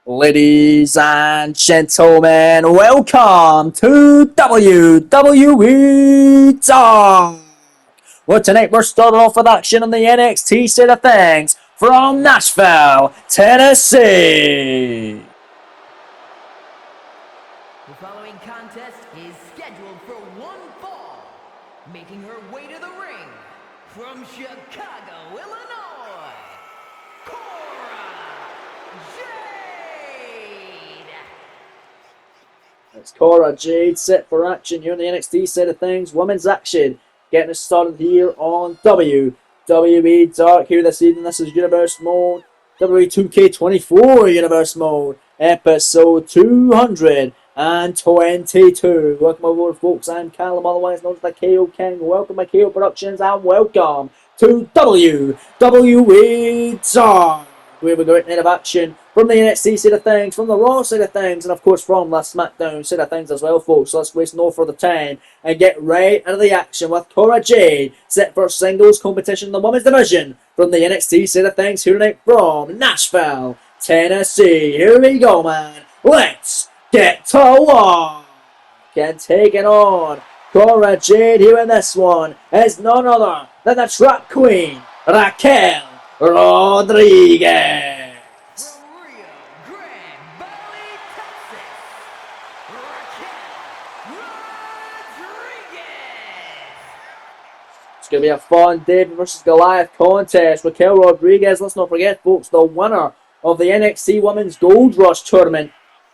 Ladies and gentlemen, welcome to WWE Talk. Well, tonight we're starting off with action on the NXT side of things from Nashville, Tennessee. The following contest is scheduled for one fall. Making her way to the ring from Chicago, Illinois, Cora Jade. It's Cora Jade set for action here on the NXT side of things. Women's action getting us started here on WWE Dark here this evening. This is Universe Mode, WWE 2K24 Universe Mode, episode 222. Welcome aboard, folks. I'm Callum, otherwise known as the KO King. Welcome to KO Productions and welcome to WWE Dark. We have a great night of action from the NXT side of things, from the Raw side of things, and of course from the SmackDown side of things as well, folks. So let's waste no further time and get right into the action with Cora Jade set for singles competition in the women's division from the NXT side of things here tonight from Nashville, Tennessee. Here we go, man. Let's get to work. And taking on Cora Jade here in this one is none other than the Trap Queen, Raquel Rodriguez. From Rio Grande Valley, Texas, Raquel Rodriguez. It's going to be a fun David versus Goliath contest. Raquel Rodriguez, let's not forget, folks, the winner of the NXT Women's Gold Rush Tournament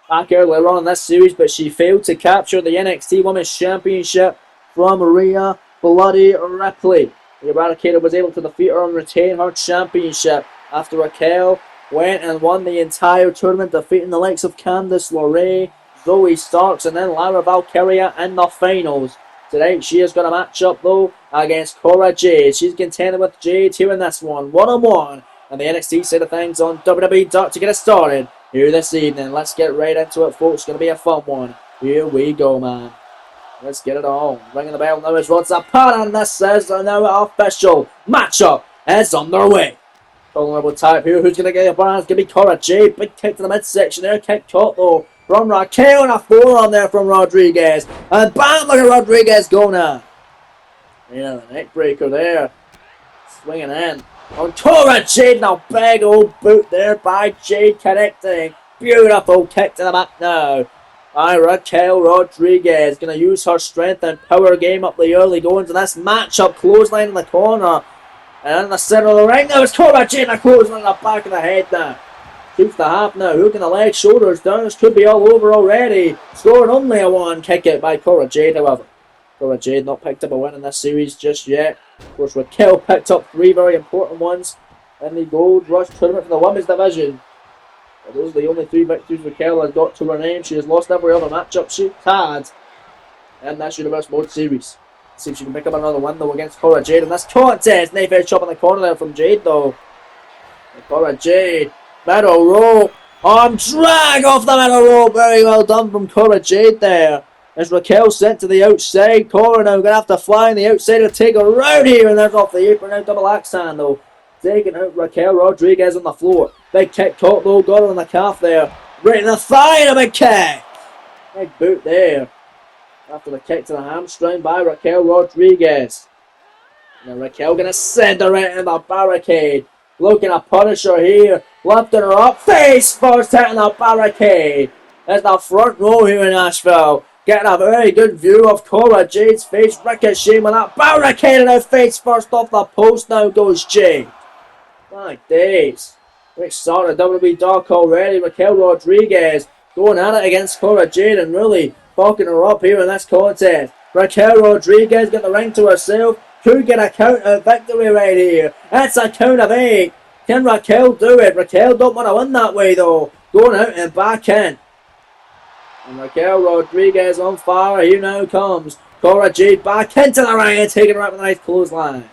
back earlier on in this series, but she failed to capture the NXT Women's Championship from Rhea Bloody Ripley. The Eradicator was able to defeat her and retain her championship after Raquel went and won the entire tournament, defeating the likes of Candice LeRae, Zoe Starks, and then Lara Valkyria in the finals. Tonight she is going to match up though against Cora Jade. She's contending with Jade here in this one-on-one, and the NXT side of things on WWE Dark to get us started here this evening. Let's get right into it, folks. It's going to be a fun one. Here we go, man. Let's get it on. Ringing the bell now is Rod's apart, and this is now official matchup is underway. Vulnerable type here. Who's going to get a bar? It's going to be Cora Jade. Big kick to the midsection there. Kick caught though from Raquel, and a forearm there from Rodriguez. And bam! Look at Rodriguez go now. Yeah, the neck breaker there. Swinging in on Cora Jade. Now big old boot there by Jade connecting. Beautiful kick to the back now by Raquel Rodriguez. Going to use her strength and power game up the early going to this matchup. Clothesline in the corner. And in the center of the ring now it's Cora Jade. A clothesline in the back of the head now. Shoots the half now. Hooking the legs, shoulders down. This could be all over already. Scoring only a one. Kick it by Cora Jade, however. Cora Jade not picked up a win in this series just yet. Of course, Raquel picked up three very important ones in the Gold Rush Tournament for the Women's Division. But those are the only three victories Raquel has got to her name. She has lost every other matchup she had in this Universe Mode series. Let's see if she can pick up another win though against Cora Jade in this contest. Knife edge chop in the corner there from Jade though. And Cora Jade, middle rope, arm drag off the middle rope. Very well done from Cora Jade there. As Raquel sent to the outside. Cora now going to have to fly on the outside to take her round here. And there's off the apron now. Double axe hand though. Taking out Raquel Rodriguez on the floor. Big kick caught though. Got her on the calf there. Right in the thigh and a big kick. Big boot there. After the kick to the hamstring by Raquel Rodriguez. Now Raquel going to send her right into the barricade. Looking to punish her here. Lifting her up. Face first hitting the barricade. There's the front row here in Nashville. Getting a very good view of Cora Jade's face ricocheting with that barricade and her face first off the post. Now goes Jade. My days. We're started WWE Dark already. Raquel Rodriguez going at it against Cora Jade and really fucking her up here in this contest. Raquel Rodriguez got the ring to herself. Could get a count of victory right here. That's a count of 8. Can Raquel do it? Raquel don't want to win that way though. Going out and back in. And Raquel Rodriguez on fire. Here now comes Cora Jade back into the ring and taking her out with a nice clothesline.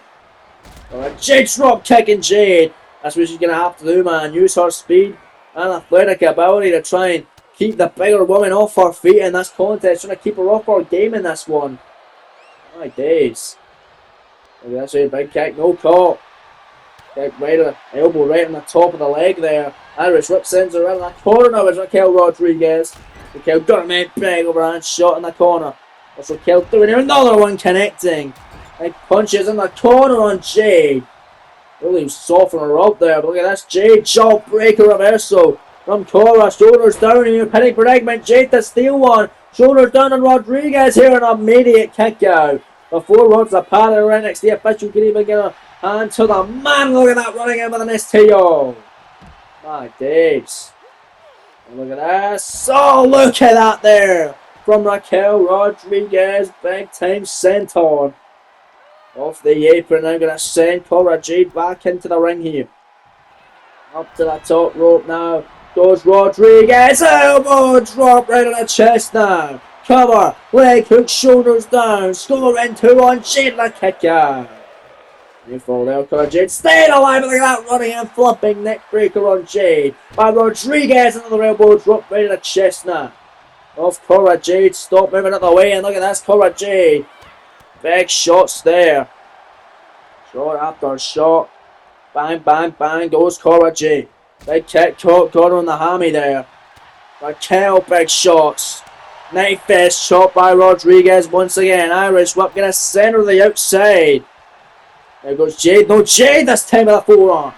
Cora Jade drop kicking Jade. That's what she's going to have to do, man. Use her speed and athletic ability to try and keep the bigger woman off her feet in this contest. Trying to keep her off her game in this one. My days. Maybe that's a big kick. No call. Kick right at the elbow, right on the top of the leg there. Irish whip sends her around the corner with Raquel Rodriguez. Raquel got him in big overhand shot in the corner. That's Raquel doing here, another one connecting. Big punches in the corner on Jade. Really softening her up there, but look at this. Jade jawbreaker reversal from Cora. Shoulders down here, pinning predicament. Jade to steal one. Shoulders down on Rodriguez here, an immediate kick out. Before Rod's a pad or NXT official can even get a hand to the man. Look at that, running in with an STO. My days. And look at this. Oh, look at that there. From Raquel Rodriguez, big time senton. Off the apron, now going to send Cora Jade back into the ring here. Up to the top rope now. Goes Rodriguez. Elbow drop right on the chest now. Cover. Leg hook, shoulders down. Scoring 2 on Jade. The kick out. You fall there, Cora Jade. Staying alive. Look at that running and flipping neck breaker on Jade. By Rodriguez. Another elbow drop right on the chest now. Off Cora Jade. Stop moving out the way. And look at this, Cora Jade. Big shots there. Shot after shot. Bang, bang, bang goes Cora Jade. Big kick caught on the hammy there. Raquel, big shots. Knife fist shot by Rodriguez once again. Irish whip gonna center the outside. There goes Jade. No, Jade this time with a forearm.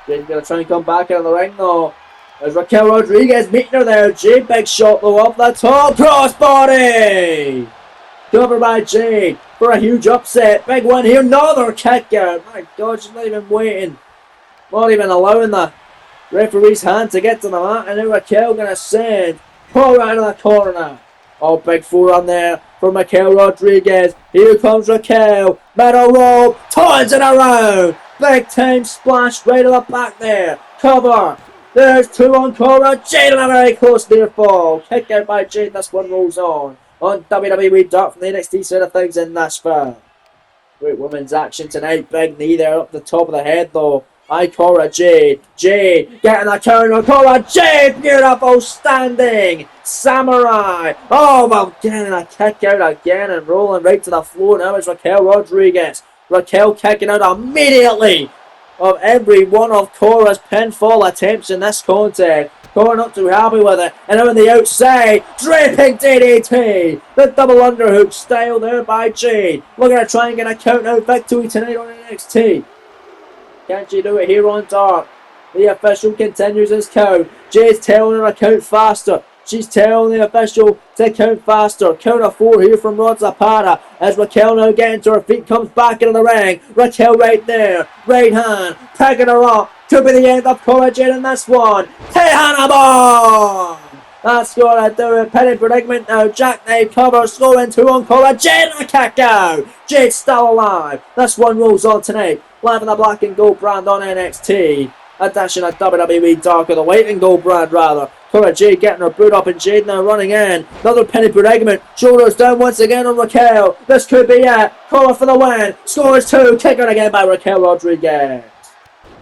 Jade's gonna try and come back into the ring though. There's Raquel Rodriguez meeting her there. Jade, big shot though up the top. Crossbody! Covered by Jade for a huge upset. Big one here. Another kick out. My God, she's not even waiting. Not even allowing the referee's hand to get to the mat. And now Raquel going to send Cora out of the corner now. Oh, big forearm there from Raquel Rodriguez. Here comes Raquel. Middle rope. Turns it around. Big time splash right at the back there. Cover. There's 2 on Cora. Jade on a very close near fall. Kick out by Jade. This one rolls on WWE Dark from the NXT side of things in Nashville. Great women's action tonight. Big knee there up the top of the head though. By Cora Jade. Jade getting the counter. Cora Jade. Beautiful standing. Samurai. Oh, well, getting a kick out again and rolling right to the floor. Now it's Raquel Rodriguez. Raquel kicking out immediately of every one of Cora's pinfall attempts in this contest. Cora not too happy with it. And now on the outside, draping DDT. The double underhook style there by Jade. Looking to try and get a count out victory tonight on NXT. Can she do it here on Dark? The official continues his count. Jade's telling her to count faster. She's telling the official to count faster. Count of 4 here from Rod Zapata. As Raquel now getting to her feet, comes back into the ring. Raquel right there. Right hand. Picking her up. Could be the end of Cora Jade in this one. Tejana bomb! That's gonna do it. Penny predicament now. Jackknife cover. Scoring 2 on Cora Jade. And a kick out. Jade still alive. This one rolls on tonight. Live in the black and gold brand on NXT. Addition of WWE Dark, or the white and gold brand rather. Cora Jade getting her boot up and Jade now running in. Another penny predicament. Shoulders down once again on Raquel. This could be it. Cora for the win. Scores 2. Kick out again by Raquel Rodriguez.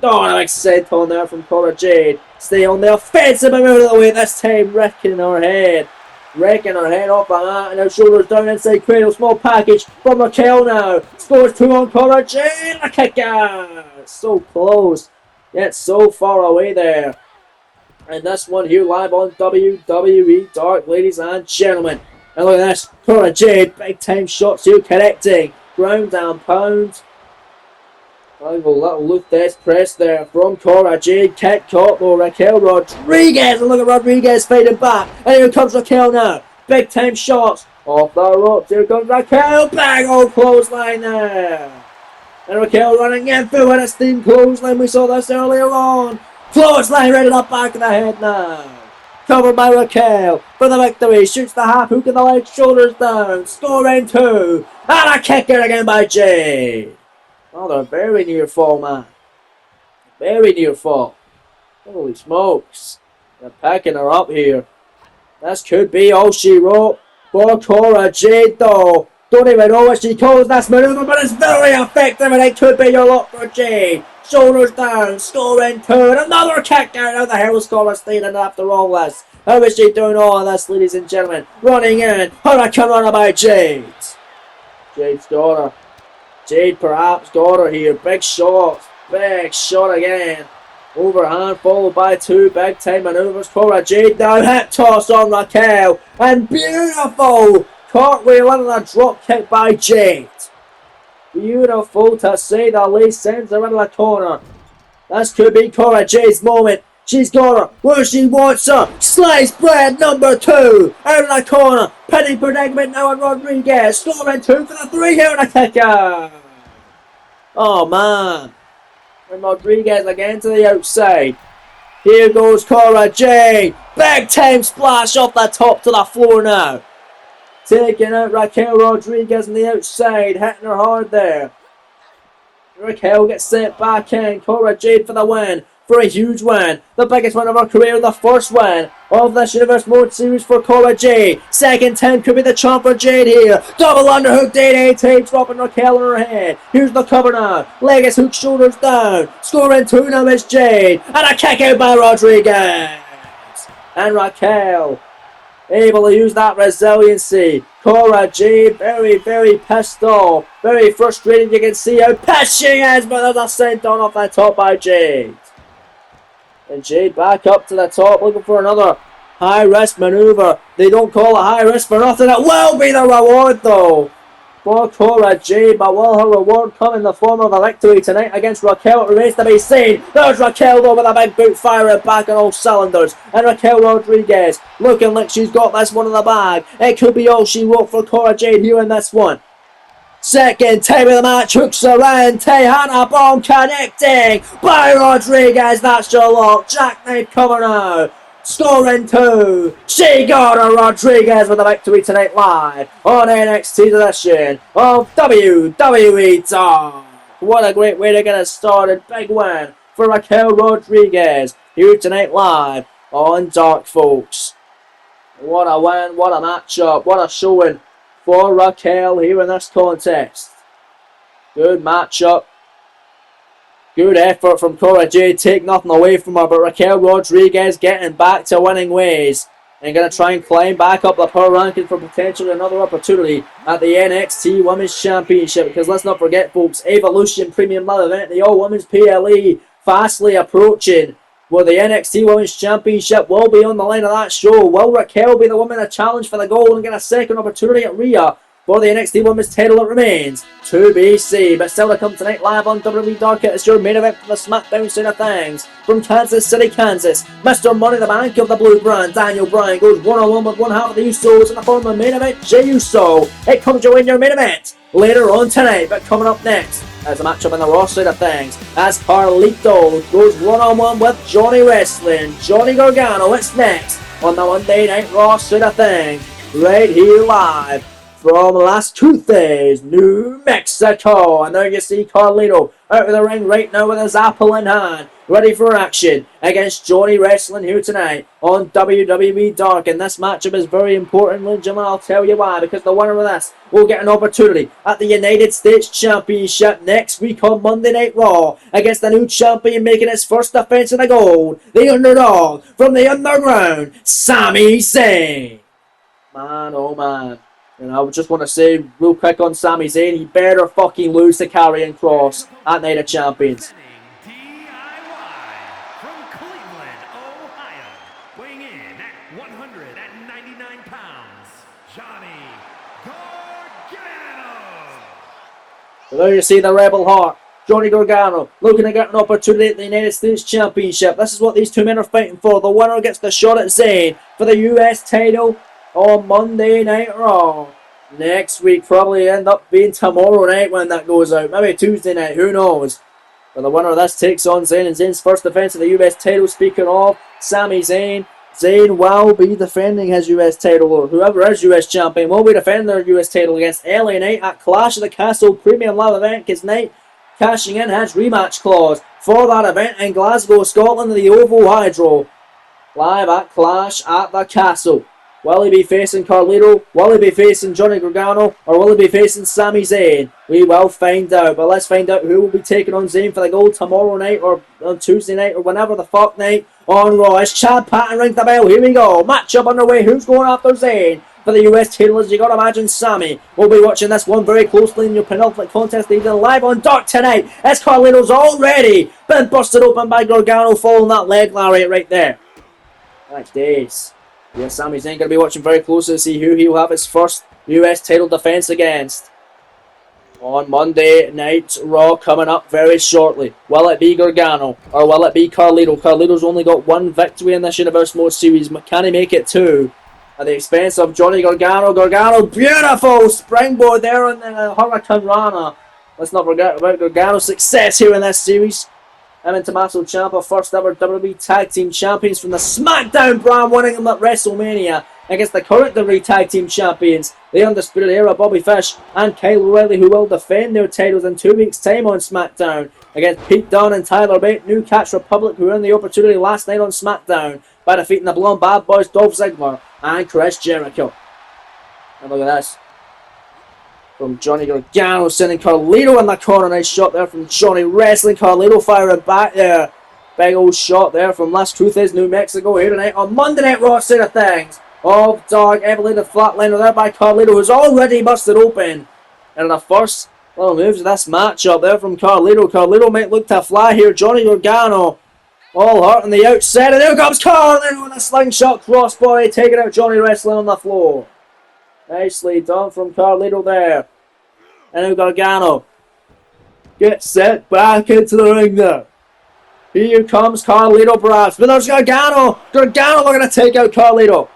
Oh, an excited on there from Cora Jade. Stay on the offensive and out of the way this time. Wrecking her head. Wrecking her head off the mat. And now shoulders down inside cradle. Small package from Raquel now. Scores 2 on Cora Jade. A kick out. So close. Yet so far away there. And this one here live on WWE Dark, ladies and gentlemen. And look at this. Cora Jade. Big time shots here connecting. Ground and pound. Little Luthes press there from Cora Jade. Kick caught though. Raquel Rodriguez. And look at Rodriguez fading back. And here comes Raquel now. Big time shots. Off the ropes. Here comes Raquel. Bang old clothesline there. And Raquel running in through a steam clothesline. We saw this earlier on. Clothesline right in the back of the head now. Covered by Raquel for the victory. Shoots the half hook in the leg. Shoulders down. Scoring 2. And a kick here again by Jade. Oh, they're very near fall, man. Very near fall. Holy smokes. They're packing her up here. This could be all she wrote for Cora Jade, though. Don't even know what she calls this maneuver, but it's very effective, and it could be your lot for Jade. Shoulders down, scoring 2, and another kick out. How the hell is Cora staying in after all this? How is she doing all of this, ladies and gentlemen? Running in, Hurricane runner by Jade. Jade's got her. Jade perhaps got her here. Big shot. Big shot again. Overhand followed by two big time maneuvers. Cora Jade now hip toss on Raquel. And beautiful cartwheel and a drop kick by Jade. Beautiful to say the least. Sends her into the corner. This could be Cora Jade's moment. She's got her where she wants her. Sliced bread number 2. Out of the corner. Penny predicament now on Rodriguez. Scoring 2 for the 3 here in the kicker. Oh man. And Rodriguez again to the outside. Here goes Cora Jade. Big time splash off the top to the floor now. Taking out Raquel Rodriguez on the outside. Hitting her hard there. Raquel gets sent back in. Cora Jade for the win. For a huge win. The biggest win of her career. The first win of this Universe Mode Series for Cora Jade. Second 10 could be the charm for Jade here. Double underhook DDT. Dropping Raquel on her head. Here's the cover now. Leg is hook, shoulders down. Scoring 2 now is Jade. And a kick out by Rodriguez. And Raquel able to use that resiliency. Cora Jade very, very pissed off. Very frustrated. You can see how pissed she is, but there's a sent on off the top by Jade. And Jade back up to the top looking for another high risk maneuver. They don't call it high risk for nothing. It will be the reward though for Cora Jade, but will her reward come in the form of a victory tonight against Raquel? It remains to be seen. There's Raquel though with a big boot firing back on all cylinders. And Raquel Rodriguez looking like she's got this one in the bag. It could be all she wrote for Cora Jade here in this one. Second time of the match, hooks around, Tejana bomb connecting by Rodriguez, that's your lock, jackknife cover now, scoring 2, she got her Rodriguez with a victory tonight live on NXT edition of WWE Dark. What a great way to get us started, big win for Raquel Rodriguez here tonight live on Dark, folks. What a win, what a matchup, what a showing for Raquel here in this contest. Good matchup. Good effort from Cora Jade. Take nothing away from her, but Raquel Rodriguez getting back to winning ways. And going to try and climb back up the power ranking for potentially another opportunity at the NXT Women's Championship. Because let's not forget, folks, Evolution Premium Live event, the All Women's PLE, fastly approaching. Where the NXT Women's Championship will be on the line of that show. Will Raquel be the woman to challenge for the gold and get a second opportunity at Rhea for the NXT Women's title? It remains to be seen. But still to come tonight live on WWE Dark. It's your main event for the SmackDown side of things. From Kansas City, Kansas, Mr. Money in the Bank of the Blue Brand, Daniel Bryan, goes one-on-one with one half of the Usos in the form of main event, Jey Uso. It comes your in your main event later on tonight. But coming up next, as a matchup on the Raw side of things, as Carlito goes one-on-one with Johnny Wrestling. Johnny Gargano, it's next on the Monday Night Raw side of things, right here live from Las Cruces, New Mexico. And there you see Carlito out of the ring right now with his apple in hand, ready for action against Johnny Wrestling here tonight on WWE Dark. And this matchup is very important, ladies and gentlemen. I'll tell you why. Because the winner of this will get an opportunity at the United States Championship next week on Monday Night Raw against the new champion making his first defense in the gold, the underdog from the underground, Sami Zayn. Man, oh man. And I just want to say real quick on Sami Zayn, he better fucking lose to Karrion Kross at Night of Champions. From Cleveland, Ohio, weighing in at 199 pounds, Johnny Gargano. So there you see the Rebel Heart, Johnny Gargano, looking to get an opportunity at the United States Championship. This is what these two men are fighting for. The winner gets the shot at Zayn for the US title on Monday Night Raw. Next week, probably end up being tomorrow night when that goes out. Maybe Tuesday night, who knows. But the winner of this takes on Zayn, and Zayn's first defense of the US title. Speaking of Sami Zayn, Zayn will be defending his US title, or whoever is US champion will be defending their US title against LA Knight at Clash of the Castle Premium Live event, because Knight cashing in his rematch clause for that event in Glasgow, Scotland, the OVO Hydro. Live at Clash at the Castle. Will he be facing Carlito? Will he be facing Johnny Gargano? Or will he be facing Sami Zayn? We will find out. But let's find out who will be taking on Zayn for the gold tomorrow night or on Tuesday night or whenever the fuck night on Raw. As Chad Patton rings the bell. Here we go. Matchup underway. Who's going after Zayn? for the US title. As you gotta imagine, Sammy will be watching this one very closely in your penultimate contest, even live on Dark tonight. As Carlito's already been busted open by Gargano following that leg lariat right there. Nice days. Yeah, Sami Zayn going to be watching very closely to see who he will have his first US title defense against. On Monday Night Raw coming up very shortly. Will it be Gargano or will it be Carlito? Carlito's only got one victory in this Universe Mode series. Can he make it two? At the expense of Johnny Gargano. Gargano, beautiful springboard there on the Hurricane Rana. Let's not forget about Gargano's success here in this series. Him and Tommaso Ciampa, first ever WWE Tag Team Champions from the SmackDown brand, winning them at WrestleMania against the current WWE Tag Team Champions, the Undisputed Era, Bobby Fish and Kyle O'Reilly, who will defend their titles in 2 weeks' time on SmackDown against Pete Dunne and Tyler Bate, New Catch Republic, who earned the opportunity last night on SmackDown by defeating the Blonde Bad Boys, Dolph Ziggler and Chris Jericho. And look at this. From Johnny Gargano, sending Carlito in the corner. Nice shot there from Johnny Wrestling. Carlito firing back there. Big old shot there from Las Cruces, New Mexico, here tonight on Monday Night Raw side of things. Of Dark, elevated flatliner there by Carlito, who's already busted open. And the first little moves of this matchup there from Carlito. Carlito might look to fly here. Johnny Gargano all hurt on the outside. And there comes Carlito with a slingshot crossbody, taking out Johnny Wrestling on the floor. Nicely done from Carlito there. And now Gargano gets set back into the ring there. Here comes Carlito perhaps. But there's Gargano. Gargano looking to take out Carlito.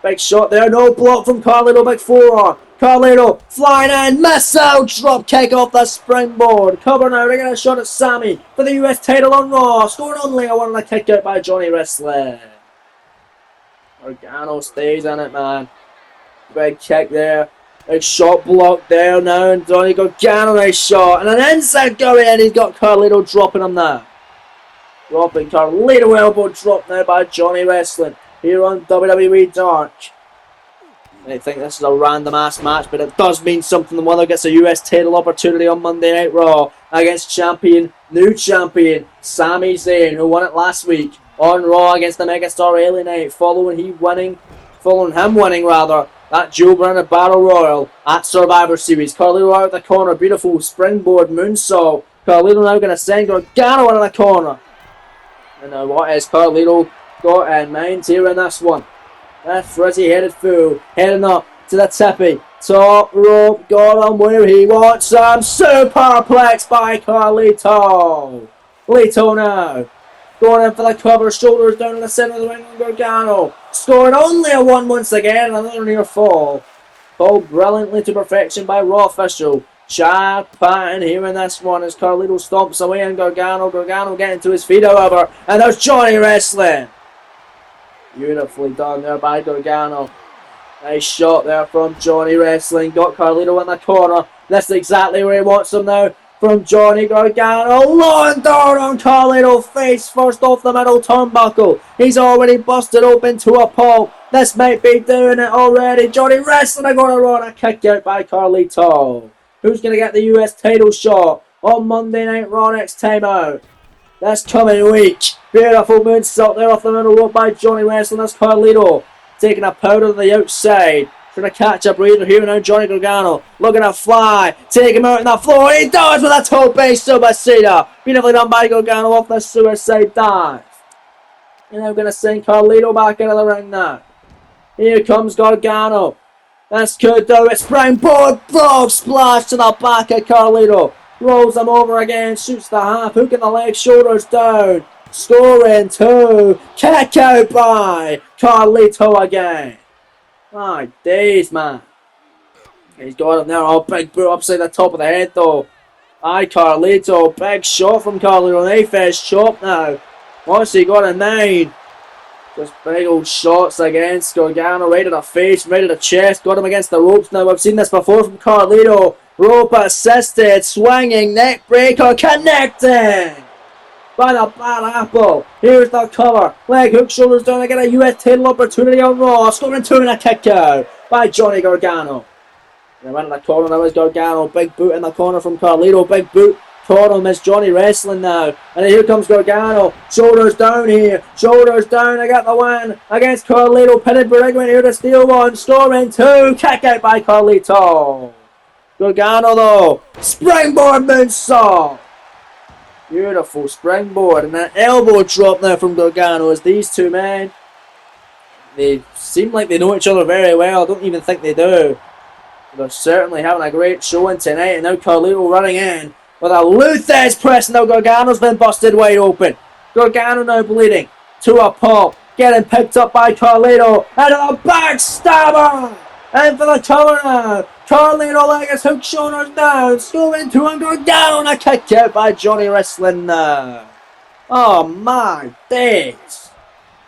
Big shot there. No block from Carlito. Big forearm. Carlito flying in. Missile drop kick off the springboard. Cover now. They're going to shot at Sammy for the US title on Raw. Scoring only a one and a kick out by Johnny Wrestling. Gargano stays in it, man. Big kick there. Big shot blocked there now. And Johnny Gargano, nice shot. And an inside going in. He's got Carlito dropping him there. Dropping Carlito elbow drop now by Johnny Wrestling here on WWE Dark. I think this is a random ass match, but it does mean something. The winner gets a US title opportunity on Monday Night Raw against new champion Sami Zayn, who won it last week on Raw against the megastar LA Knight, following him winning that Joe Brennan Battle Royal at Survivor Series. Carlito out of the corner, beautiful springboard moonsault. Carlito now going to send Gargano out of the corner. And now what is Carlito got in mind here in this one? That frizzy-headed fool heading up to the tippy. Top rope, got him where he wants him. Superplex by Carlito. Lito now going in for the cover, shoulders down in the center of the ring on Gargano. Scoring only a one once again, another near fall. Called brilliantly to perfection by Raw official Chad Patton here in this one as Carlito stomps away and Gargano getting to his feet, however. And there's Johnny Wrestling. Beautifully done there by Gargano. Nice shot there from Johnny Wrestling. Got Carlito in the corner. That's exactly where he wants him now. From Johnny Gargano, long down on Carlito, face first off the middle turnbuckle. He's already busted open to a pulp. This might be doing it already. Johnny Wrestling going to run a kick out by Carlito. Who's going to get the US title shot on Monday Night Raw next time out? This coming week. Beautiful moonsault there off the middle rope by Johnny Wrestling. That's Carlito taking a powder to the outside. Trying to catch a breather here now. Johnny Gargano looking to fly. Take him out on the floor. He does with a toe base suicida. Beautifully done by Gargano off the suicide dive. And now going to send Carlito back into the ring now. Here comes Gargano. This could do it. Springboard frog splash to the back of Carlito. Rolls him over again. Shoots the half. Hooking the leg. Shoulders down. Scoring two. Kick out by Carlito again. My days, man. He's got him there. Oh, big boot upside the top of the head, though. Aye, Carlito. Big shot from Carlito. Knife-edge chop now. Once he got a 9. Just big old shots against Gargano. Right to the face, right to the chest. Got him against the ropes now. I've seen this before from Carlito. Rope assisted. Swinging neck breaker. Connecting by the bad apple. Here's the cover. Leg hook, shoulders down. I get a US title opportunity on Raw. Scoring 2 and a kick out by Johnny Gargano. And went in the corner. Now is Gargano. Big boot in the corner from Carlito. Big boot corner, Miss Johnny wrestling now. And here comes Gargano. Shoulders down here. Shoulders down. I got the win against Carlito. Pitted Berigman here to steal one. Storming two. Kick out by Carlito. Gargano though. Springboard moonsault. Beautiful springboard. And an elbow drop now from Gargano as these two men, they seem like they know each other very well. I don't even think they do. They're certainly having a great showing tonight. And now Carlito running in with a Luthez press. Now Gargano's been busted wide open. Gargano now bleeding to a pop. Getting picked up by Carlito. And a backstabber. And for the cover now. Carlito leg his hook shoulders down. Going to him. Gargano and a kick out by Johnny wrestling now. Oh my days.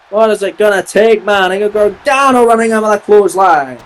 What is it gonna take, man? I got Gargano running in with a clothesline.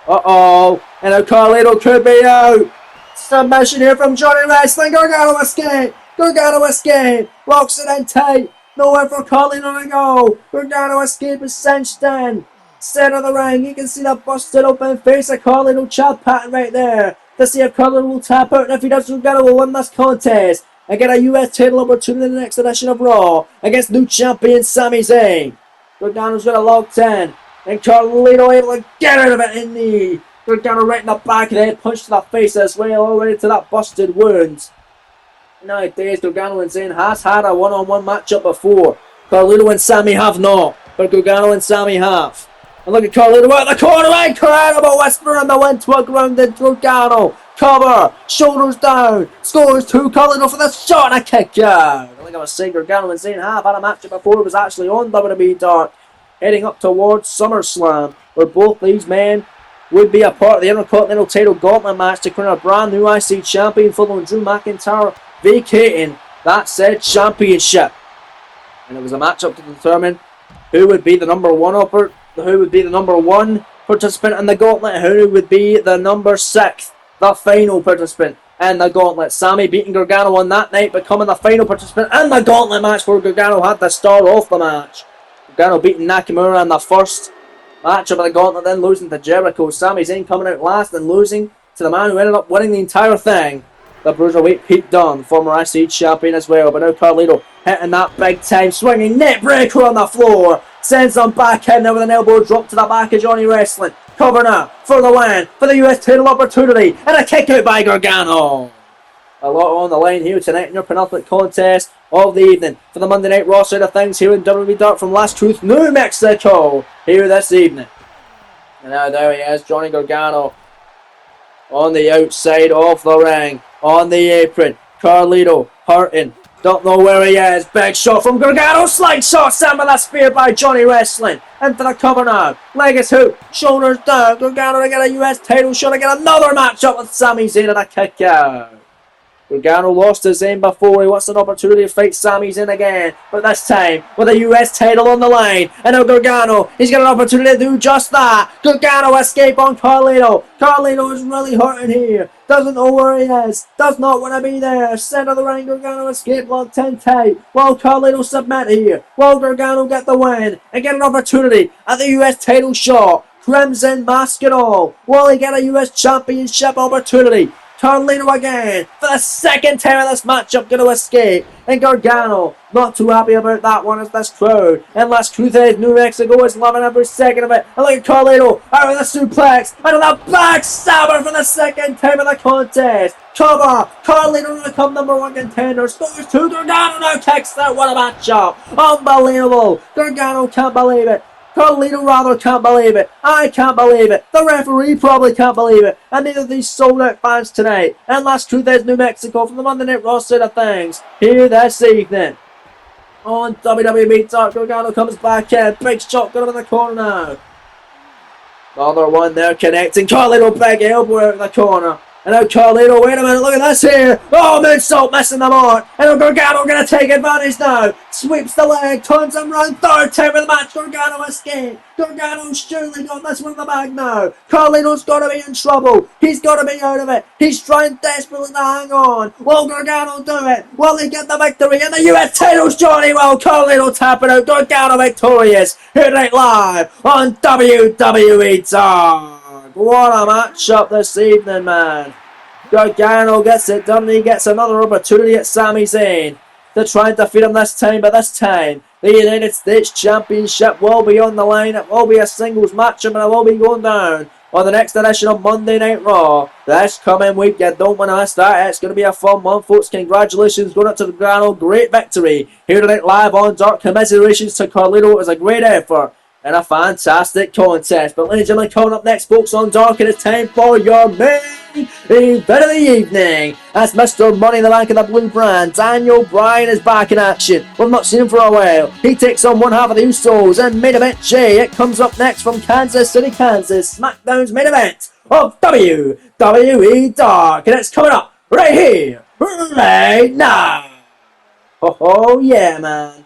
Uh-oh. And now Carlito could be out. Submission here from Johnny wrestling. Gargano escape. Gargano escape. Locks it in tight. Nowhere for Carlito to go. Gargano escape is cinched in. Center of the ring. You can see the busted open face of Carlito. Chad Patton right there. To see if Carlito will tap out. And if he does, Gargano will win this contest. And get a US title opportunity in the next edition of Raw. Against new champion Sami Zayn. Gargano's got it locked in. And Carlito able to get out of it in the... Gargano right in the back of the head. Punch to the face as well. All the way to that busted wound. Nowadays, Gargano and Zayn has had a one-on-one matchup before. Carlito and Sami have not. But Gargano and Sami have. And look at Carlito out of the corner. Incredible whisper on the win to a grounded Gargano. Cover. Shoulders down. Scores two. Carlito for the shot and a kick out. Like I was saying, Gargano and Zayn have had a matchup before. It was actually on WWE Dark. Heading up towards SummerSlam. Where both these men would be a part of the Intercontinental title gauntlet match to crown a brand new IC champion following Drew McIntyre vacating that said championship. And it was a matchup to determine who would be the number one participant in the gauntlet, who would be the number 6, the final participant in the gauntlet. Sami beating Gargano on that night, becoming the final participant in the gauntlet match where Gargano had to start off the match. Gargano beating Nakamura in the first match of the gauntlet, then losing to Jericho. Sami Zayn coming out last and losing to the man who ended up winning the entire thing, the Bruiserweight Pete Dunne, former IC champion as well. But now Carlito hitting that big time swinging net breaker on the floor. Sends him back in now with an elbow drop to the back of Johnny wrestling. Cover now for the win, for the US title opportunity, and a kick out by Gargano. A lot on the line here tonight in your penultimate contest of the evening for the Monday Night Raw side of things here in WWE Dark from Last Truth, New Mexico, here this evening. And now there he is, Johnny Gargano on the outside of the ring, on the apron. Carlito hurting, don't know where he is. Big shot from Gargano, slide shot, sent with a spear by Johnny wrestling. Into the cover now, leg is hooked, shoulders down. Gargano to get a US title shot, to get another matchup with Sami Zayn and a kick out. Gargano lost to Zayn before. He wants an opportunity to fight Sami Zayn again, but this time with a US title on the line. And now Gargano, he's got an opportunity to do just that. Gargano escape on Carlito. Carlito is really hurting here. Doesn't know where he is. Does not want to be there. Center of the ring, Gargano escape locked in tight. While Carlito submit here. While Gargano get the win and get an opportunity at the US title shot. Crimson mask and all. Will he get a US championship opportunity? Carlito again, for the second time in this matchup, going to escape. And Gargano, not too happy about that one as this crowd. And Las Cruces, New Mexico is loving every second of it. And look at Carlito, out of the suplex, out of the backstabber for the second time in the contest. Cover, Carlito to become number 1 contender. Scores 2, Gargano now kicks that. What a matchup. Unbelievable. Gargano can't believe it. Carlito rather can't believe it. I can't believe it. The referee probably can't believe it. And neither of these sold out fans tonight. And Last Truth is New Mexico from the Monday Night Raw side of things. Here this evening. On WWE Dark, Gargano comes back in. Big shot got him in the corner now. Another one there connecting. Carlito big elbow out of the corner. And now Carlito, wait a minute, look at this here. Oh, moonsault missing the mark. And now Gargano going to take advantage now. Sweeps the leg, turns him round. Third time of the match, Gargano escaped. Gargano's surely got this one in the bag now. Carlito's got to be in trouble. He's got to be out of it. He's trying desperately to hang on. Will Gargano do it? Will he get the victory? And the US titles, Johnny. Well, Carlito tapping out. Gargano victorious. Here tonight live on WWE Dark. What a matchup this evening, man. Gargano gets it done. He gets another opportunity at Sami Zayn to try and defeat him this time. But this time, the United States Championship will be on the line. It will be a singles matchup, and it will be going down on the next edition of Monday Night Raw. This coming week, you don't want to miss that. It's going to be a fun one, folks. Congratulations going up to the Gargano. Great victory here tonight live on Dark. Commiserations to Carlito. It was a great effort and a fantastic contest. But ladies and gentlemen, coming up next, folks, on Dark, it is time for your main event of the evening. As Mr. Money in the Bank of the Blue Brand, Daniel Bryan is back in action. We've not seen him for a while. He takes on one half of the Usos and main event Jay. It comes up next from Kansas City, Kansas. SmackDown's main event of WWE Dark. And it's coming up right here, right now. Oh yeah, man.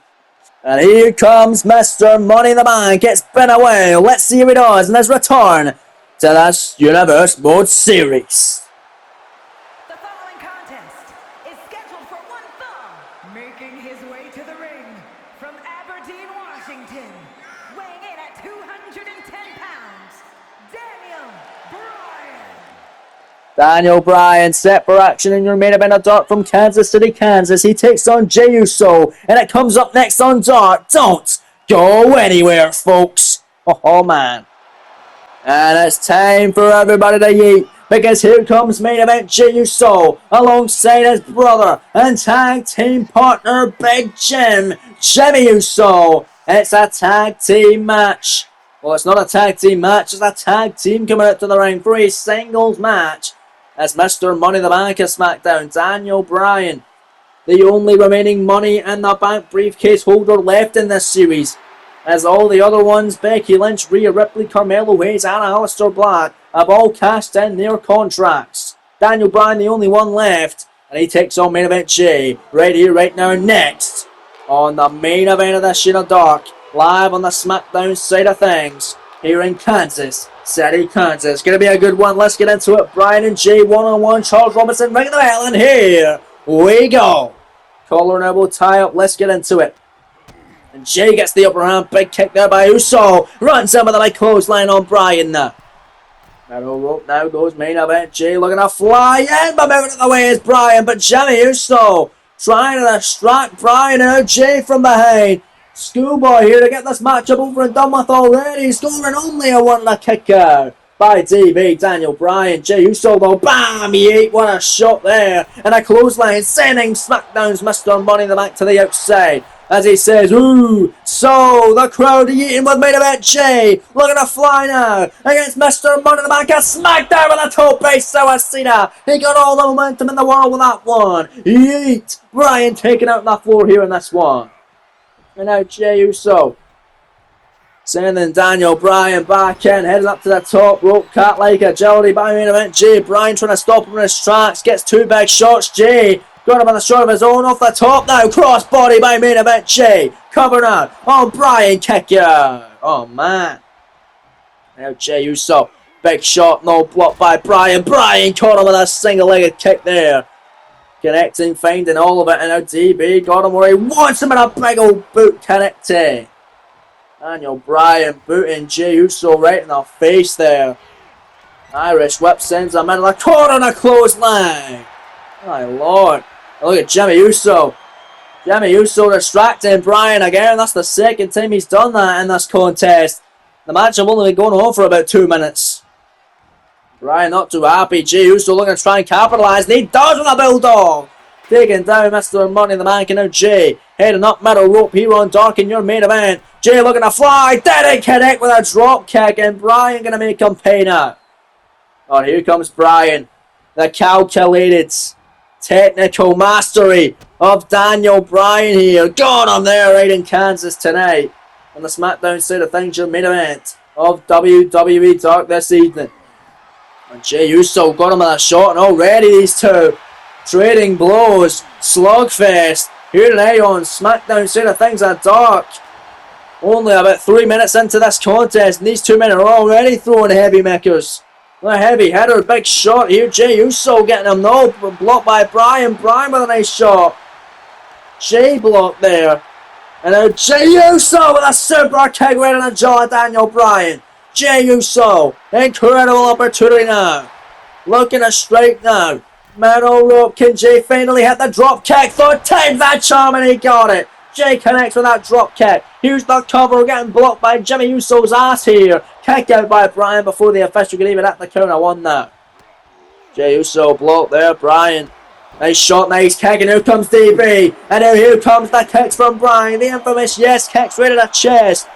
And here comes Mr. Money in the Bank. It's been a while. Let's see how he does in his return to this Universe Mode Series. The following contest is scheduled for one fall. Making his way to the ring from Aberdeen, Washington, weighing in at 210 pounds, Daniel Bryan. Daniel Bryan set for action in your main event of Dark from Kansas City, Kansas. He takes on Jey Uso, and it comes up next on Dark. Don't go anywhere, folks. Oh man. And it's time for everybody to yeet, because here comes main event Jey Uso alongside his brother and tag team partner Big Jimmy Uso. It's a tag team match. Well, it's not a tag team match, it's a tag team coming out to the ring for a singles match. As Mr. Money in the Bank is SmackDown, Daniel Bryan, the only remaining Money in the Bank briefcase holder left in this series. As all the other ones, Becky Lynch, Rhea Ripley, Carmelo Hayes, and Aleister Black, have all cashed in their contracts. Daniel Bryan, the only one left, and he takes on main event Jay right here, right now, next on the main event of this Sheen Dark, live on the SmackDown side of things, here in Kansas City, Kansas. Gonna be a good one. Let's get into it. Bryan and Jay one-on-one. Charles Robinson ringing the bell, and here we go. Collar and elbow tie up. Let's get into it. And Jay gets the upper hand. Big kick there by Uso. Runs in with a big clothesline on Bryan there. Middle rope now goes main event. Jay looking to fly in, but moving out of the way is Bryan. But Jimmy Uso trying to distract Bryan, and now Jay from behind. Schoolboy here to get this matchup over and done with already. Scoring only a one-leg kick out by DB Daniel Bryan. Jey Uso though, bam, yeet, what a shot there. And a clothesline sending SmackDown's Mr. Money in the Bank to the outside. As he says, ooh, so the crowd are eating with main event Jay. Looking to fly now against Mr. Money in the Bank. A SmackDown with a toe base, so has Cena. He got all the momentum in the world with that one. Yeet, Bryan taking out the floor here in this one. And now Jey Uso sending Daniel Bryan back in, heading up to the top rope, cat-like agility by main event Jay. Bryan trying to stop him in his tracks, gets two big shots. Jay got him on a shot of his own off the top now. Crossbody by main event Jay. Cover now. Oh, Bryan kick ya. Oh, man. Now Jey Uso. Big shot, no block by Bryan. Bryan caught him with a single-legged kick there. Connecting, finding all of it, and now DB got him where he wants him in a big old boot connecting. Daniel Bryan booting Jey Uso right in the face there. Irish whip sends him into the corner on a clothesline. My lord. Look at Jimmy Uso. Jimmy Uso distracting Bryan again. That's the second time he's done that in this contest. The match will only be going on for about 2 minutes. Bryan not too happy. Jey Uso looking to try and capitalise, and he does with a bulldog. Taking down Mr. Money in the Bank, and now Jay heading up middle rope here on Dark in your main event. Jay looking to fly, didn't connect with a drop kick, and Bryan going to make him pay now. Oh, here comes Bryan. The calculated technical mastery of Daniel Bryan here. Got him there right in Kansas tonight. On the SmackDown side of things, your main event of WWE Dark this evening. And Jey Uso got him with a shot, and already these two trading blows. Slugfest here tonight on SmackDown side of things at Dark. Only about 3 minutes into this contest, and these two men are already throwing heavy makers. A heavy hitter, big shot here. Jey Uso getting him, no, blocked by Bryan. Bryan with a nice shot. Jay blocked there. And now Jey Uso with a super kick right in the jaw of Daniel Bryan. Jey Uso, incredible opportunity now. Looking to strike now. Middle rope. Can Jay finally hit the drop kick? Third time that charm and he got it. Jay connects with that drop kick. Here's the cover getting blocked by Jimmy Uso's ass here. Kick out by Bryan before the official can even hit the counter one now. Jay Uso blocked there. Bryan. Nice shot, nice kick, and here comes DB. And now here comes the kicks from Bryan. The infamous yes kicks right to the chest.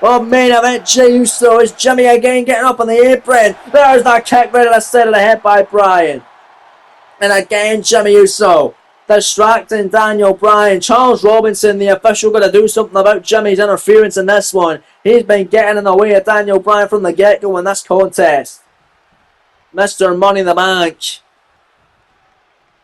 Main event, Jey Uso is Jimmy again getting up on the apron. There's that kick right to the side of the head by Bryan. And again, Jimmy Uso distracting Daniel Bryan. Charles Robinson, the official, going to do something about Jimmy's interference in this one. He's been getting in the way of Daniel Bryan from the get-go in this contest. Mr. Money in the Bank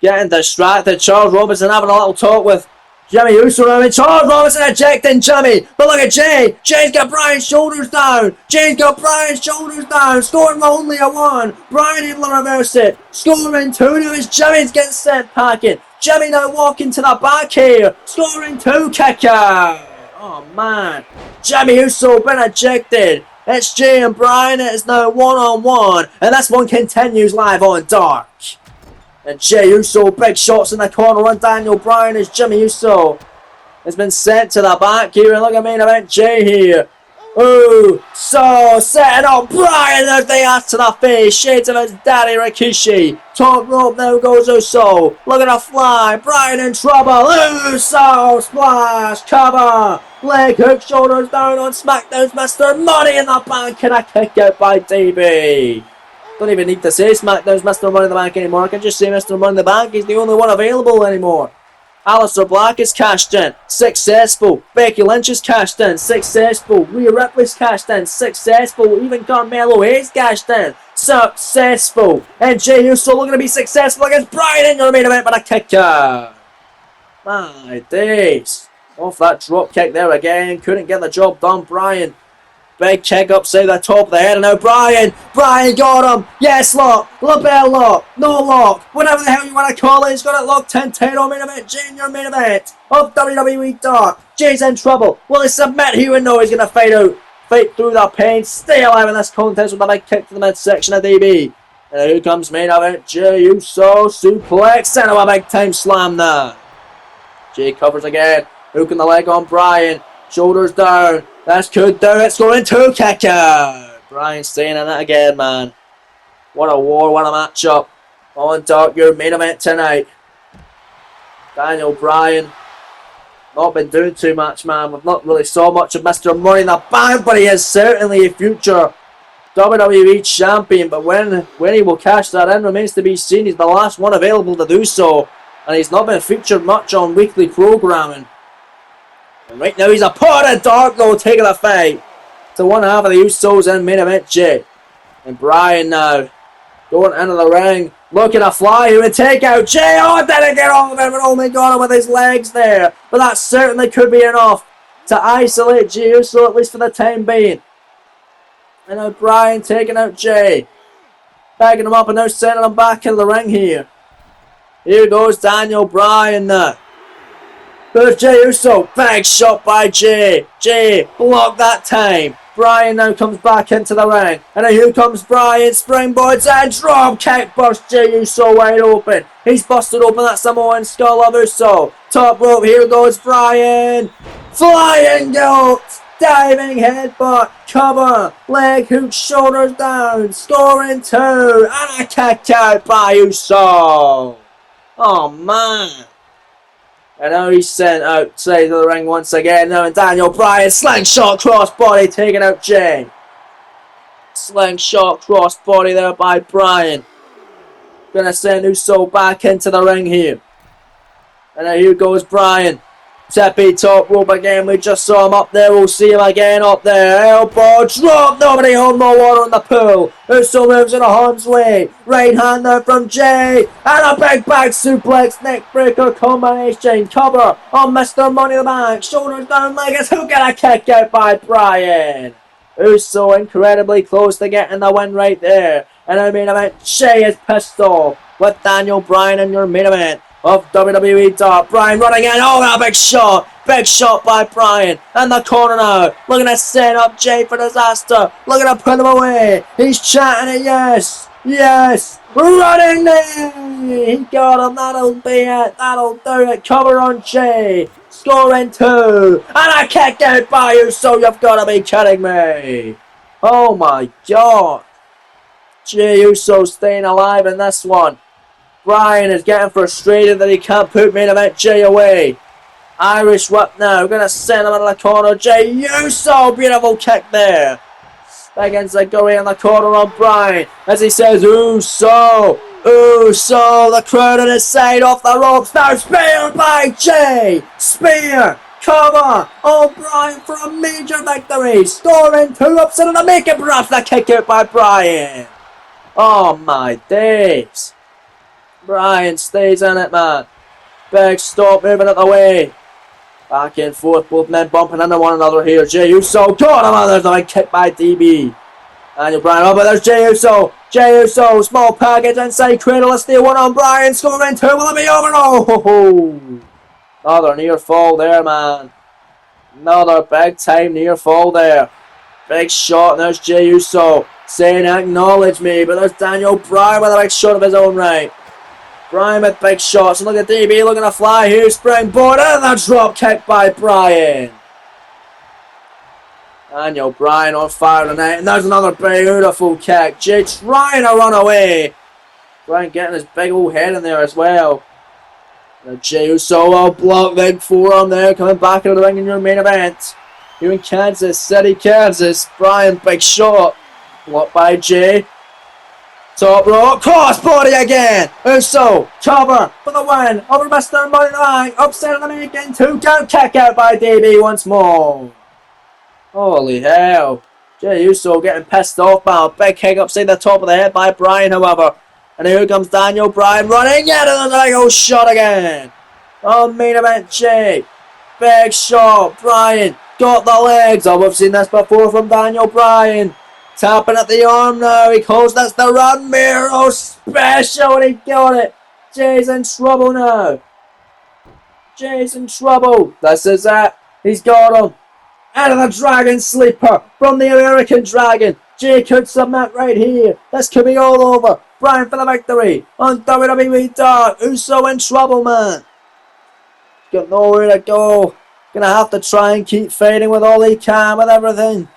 getting distracted. Charles Robinson having a little talk with Jimmy Uso. I mean, Charles Robinson ejecting Jimmy. But look at Jay. Jay's got Bryan's shoulders down. Jay's got Bryan's shoulders down. Scoring only a 1. Bryan able to reverse it. Scoring 2 now as Jimmy's getting sent packing. Jimmy now walking to the back here. Scoring 2 kick out. Oh, man. Jimmy Uso been ejected. It's Jay and Bryan. It is now 1-on-1. And this one continues live on Dark. And Jey Uso, big shots in the corner on Daniel Bryan as Jimmy Uso has been sent to the back here. And look at main event Jay here. Oh, so setting up Bryan. There's the ass to the face. Shades of his daddy Rikishi. Top rope now goes Uso. Look at the fly. Bryan in trouble. Uso splash. Cover. Leg hook. Shoulders down on SmackDown's Mr. Money in the Bank. And a kick out by DB. Don't even need to say SmackDown's Mr. Money in the Bank anymore. I can just say Mr. Money in the Bank. He's the only one available anymore. Aleister Black is cashed in. Successful. Becky Lynch is cashed in. Successful. Rhea Ripley's cashed in. Successful. Even Carmelo Hayes cashed in. Successful. And Jey Uso looking to be successful against Bryan in your main event, but a kick out. My days. Off that drop kick there again. Couldn't get the job done. Bryan. Big kick upside the top of the head, and now Bryan got him. Yes, lock, lapel lock, no lock, whatever the hell you want to call it. He's got it locked in. Title main event, Junior main event of WWE Dark. Jay's in trouble. Will he submit here? No, he's gonna fight through the pain, stay alive in this contest with a big kick to the midsection of DB. And here comes main event, Jey Uso suplex and a big time slam now. Jay covers again, hooking the leg on Bryan, shoulders down. That could do it. Scoring 2 kick out. Bryan staying in it again, man. What a war, what a matchup. On Dark, your main event tonight. Daniel Bryan. Not been doing too much, man. We've not really saw much of Mr. Money in the Bank, but he is certainly a future WWE champion. But when he will cash that in remains to be seen. He's the last one available to do so. And he's not been featured much on weekly programming. And right now he's a part of Dark though, taking the fight to one half of the Usos in main event Jay. And Bryan now going into the ring, looking to fly, he would take out Jay. Oh, didn't get off of him, and only got him with his legs there. But that certainly could be enough to isolate Jey Uso, at least for the time being. And now Bryan taking out Jay, bagging him up and now sending him back into the ring here. Here goes Daniel Bryan now. There's Jey Uso. Big shot by Jay. Jay blocked that time. Bryan now comes back into the ring. And then here comes Bryan. Springboards and drop kick burst Jey Uso wide open. He's busted open that Samoan skull of Uso. Top rope. Here goes Bryan. Flying guilt. Diving headbutt. Cover. Leg hook. Shoulders down. Scoring 2. And a kick out by Uso. Oh, man. And now he's sent outside of the ring once again. Now and Daniel Bryan, slingshot crossbody taking out Jay. Slingshot crossbody there by Bryan. Gonna send Uso back into the ring here. And now here goes Bryan. Tippy top rope again. We just saw him up there. We'll see him again up there. Elbow drop. Nobody hold more water in the pool. Uso moves in a harm's way. Right hand there from Jay. And a big back suplex. Neck breaker combination. Cover on Mr. Money in the Bank. Shoulders down. Legs. Who got a kick out by Bryan? Uso incredibly close to getting the win right there. And our main event, Jay is pissed off with Daniel Bryan in your main event of WWE Dark. Bryan running in. Oh, that big shot. Big shot by Bryan. And the corner now. Looking to set up Jay for disaster. Looking to put him away. He's chatting it. Yes. Yes. Running knee! He got him, that'll be it, that'll do it. Cover on Jay. Scoring 2. And a kick out by Uso, you've got to be kidding me. Oh my god. Jey Uso staying alive in this one. Bryan is getting frustrated that he can't put main event Jey away. Irish whip now, gonna send him into the corner. Jey Uso, beautiful kick there. Against the Guri in the corner on Bryan as he says Uso, Uso, the crowd on his side off the ropes. Now spear by Jey. Spear, cover on Bryan for a major victory. Scoring 2 upset and a make it perhaps the kick out by Bryan. Oh my days. Bryan stays in it, man. Big stop, moving out the way. Back and forth, both men bumping into one another here. Jey Uso, got him, and there's a big kick by DB. Daniel Bryan, oh, but there's Jey Uso. Jey Uso, small package inside cradle. Let's steal one on Bryan. Scoring 2, will it be over? Oh, another near fall there, man. Another big time near fall there. Big shot, and there's Jey Uso saying acknowledge me, but there's Daniel Bryan with a big shot of his own right. Bryan with big shots, and look at DB looking to fly here, springboard, and the drop kick by Bryan. Daniel Bryan on fire tonight, and there's another beautiful kick. Jey trying to run away. Bryan getting his big old head in there as well. Now Jey Uso will block, big forearm there, coming back into the ring in your main event. Here in Kansas City, Kansas. Bryan, big shot. Blocked by Jey. Top rope, crossbody again. Uso, cover for the win over Mr. Money in the Bank. Upset in the making, 2 count kick out by DB once more. Holy hell. Jey Uso getting pissed off by a big kick upside the top of the head by Bryan, however. And here comes Daniel Bryan running. Yeah, there's a big old shot again. On main event, Jey. Big shot. Bryan got the legs. Oh, we've seen this before from Daniel Bryan. Tapping at the arm now. He calls that's the run Miro special, and he got it. Jey's in trouble now. Jey's in trouble. This is it. He's got him. Out of the Dragon Sleeper from the American Dragon. Jey could submit right here. This could be all over. Bryan for the victory on WWE Dark. Uso in trouble, man. Got nowhere to go. Gonna have to try and keep fighting with all he can, with everything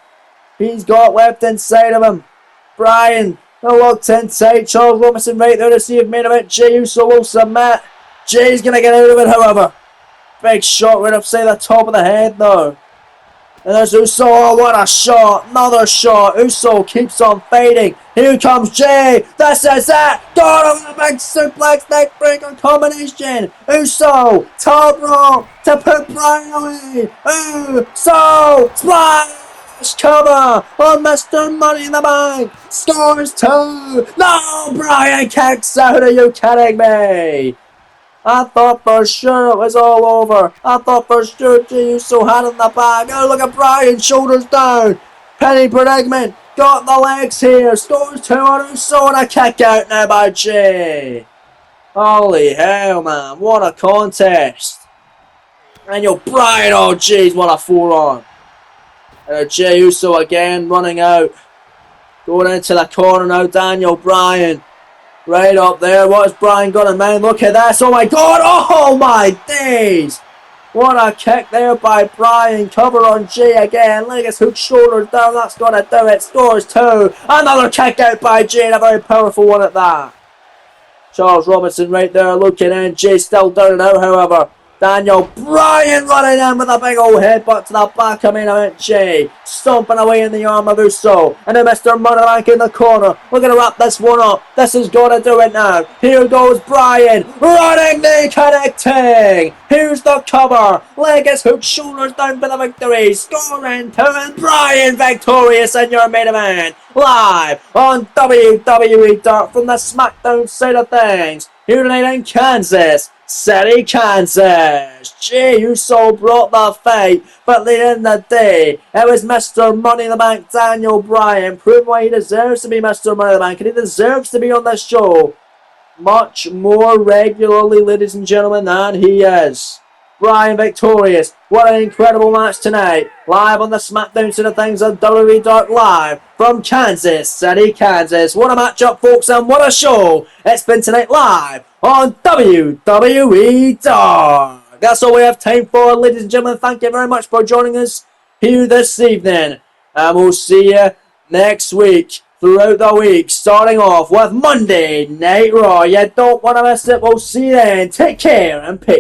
he's got left inside of him. Bryan, locked inside. Charles Robinson right there to see if main event Jey Uso will submit. Jey's gonna get out of it, however. Big shot right upside the top of the head now. And there's Uso. Oh, what a shot. Another shot. Uso keeps on fighting. Here comes Jey. This is it. Got him with a big suplex neck breaker combination. Uso. Top rope to put Bryan away. Uso. Splash. Cover on Mr. Money in the Bank. Scores 2. No, Bryan kicks out. Are you kidding me? I thought for sure it was all over. I thought for sure Jey Uso had in the bag. Oh, look at Bryan, shoulders down. Penny predicament. Got the legs here. Scores 2 on Uso and a kick out now by Jey. Holy hell, man. What a contest. And your Bryan, oh jeez, what a forearm. Jey Uso again running out. Going into the corner now, Daniel Bryan. Right up there. What has Bryan got in mind? Look at this. Oh my god. Oh my days. What a kick there by Bryan. Cover on Jey again. Leg his hook shoulders down. That's going to do it. Scores 2. Another kick out by Jey. And a very powerful one at that. Charles Robinson right there looking in. Jey still down and out, however. Daniel Bryan running in with a big old headbutt to the back of main event Jey. Stomping away in the arm of Uso. And then Mr. Moneybank in the corner. We're going to wrap this one up. This is going to do it now. Here goes Bryan. Running knee connecting. Here's the cover. Leg is hooked, shoulders down for the victory. Scoring 2 and Bryan victorious in your main event. Live on WWE Dark from the SmackDown side of things. Here tonight in Kansas City, Kansas. Jey Uso brought the fight, but at the end of the day, it was Mr. Money in the Bank Daniel Bryan proving why he deserves to be Mr. Money in the Bank, and he deserves to be on this show much more regularly, ladies and gentlemen, than he is. Bryan victorious. What an incredible match tonight. Live on the SmackDown side of things on WWE Dark Live from Kansas City, Kansas. What a matchup, folks, and what a show it's been tonight live on WWE Dark. That's all we have time for, ladies and gentlemen. Thank you very much for joining us here this evening. And we'll see you next week, throughout the week, starting off with Monday Night Raw. You don't want to miss it. We'll see you then. Take care and peace.